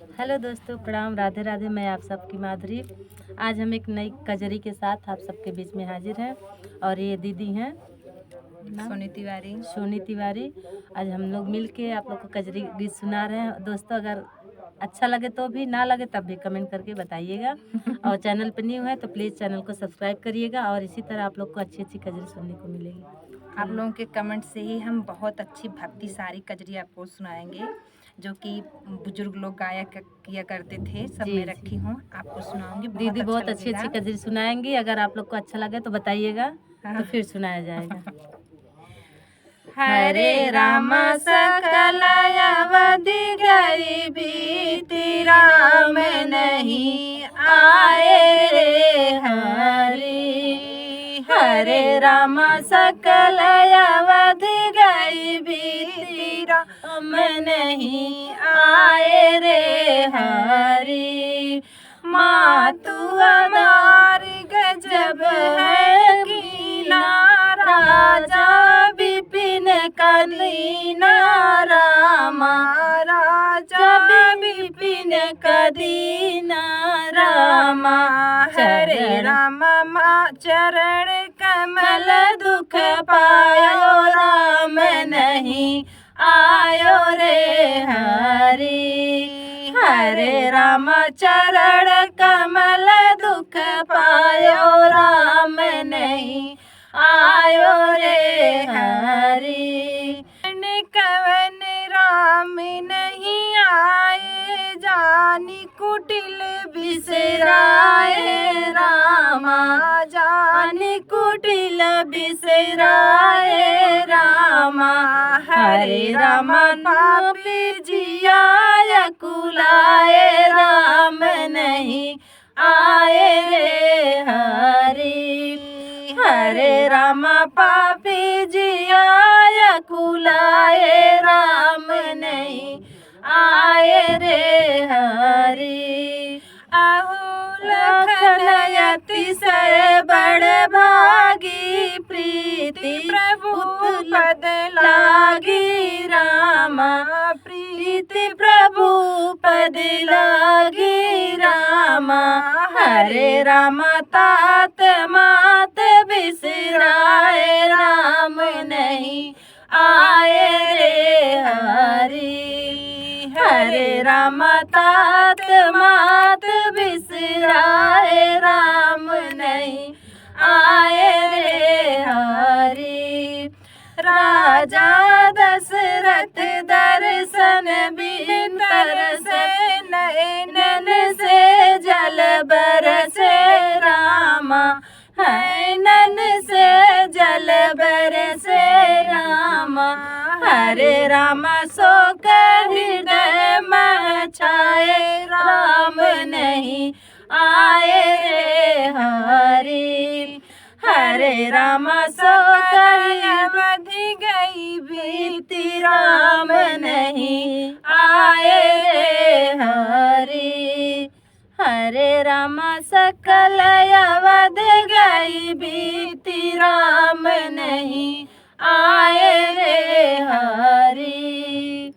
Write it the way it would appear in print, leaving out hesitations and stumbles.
Hello दोस्तों, प्रणाम, राधे राधे। मैं आप सबकी माधुरी। आज हम एक नई कजरी के साथ आप सबके बीच में हाजिर हैं। और ये दीदी हैं सोनी तिवारी। आज हम लोग मिल के आप लोग को कजरी गीत सुना रहे हैं। दोस्तों, अगर अच्छा लगे तो भी, ना लगे तब भी कमेंट करके बताइएगा। और चैनल पर न्यू है तो प्लीज़ चैनल को सब्सक्राइब करिएगा। और इसी तरह आप लोग को अच्छी अच्छी कजरी सुनने को मिलेगी। आप लोगों के कमेंट से ही हम बहुत अच्छी भक्ति सारी कजरी आपको सुनाएंगे, जो कि बुजुर्ग लोग गाया किया करते थे। सब मैं रखी हूँ, आपको सुनाऊंगी। दीदी बहुत अच्छी अच्छी कजरी सुनाएंगी। अगर आप लोग को अच्छा लगे तो बताइएगा, तो फिर सुनाया जाएगा। हरे राम सकल अवधि गई बीती, राम नहीं आए रे हरि। हरे राम सकल अवधि गई बीती, राम नहीं आए रे हरि। मातु अदार गजब है कीना, राजा विपिन कदीना रामा। राजा विपिन कदीना रामा। हरे राम चरण कमल दुख पायो, राम नहीं आयो रे हरि। हरे राम चरण कमल दुख पायो, राम नहीं आयो रे हरि। कवन राम नहीं आए, जानी कुटिल बिसराए रामा। जानी कुटिल बिसराए रामा। हरे राम पापी जिया कुलाए, राम नहीं आए रे हरि। हरे राम पापी जिया कुलाए, राम नहीं आए रे हरि। अहो लखन अतिशय बड़ भागी, प्रीति प्रभु पद लागी रामा। प्रीति प्रभु पद लागी रामा। हरे राम तात मात बिसराए, राम नहीं आए रे हरि। हरे राम तात मात बिसराए, राम नहीं आए रे हरि। राजा दशरथ दर्शन बिन तरसे, नैनन से जल बरसे रामा। नैनन से जल बरसे रामा। हरे राम शोक हृदय में छाए, राम नहीं आए रे हरि। हरे राम शोक अवधि गई बीती, राम नहीं आए रे हरि। हरे राम सकल अवधि गई बीती, राम नहीं आए रे हरि।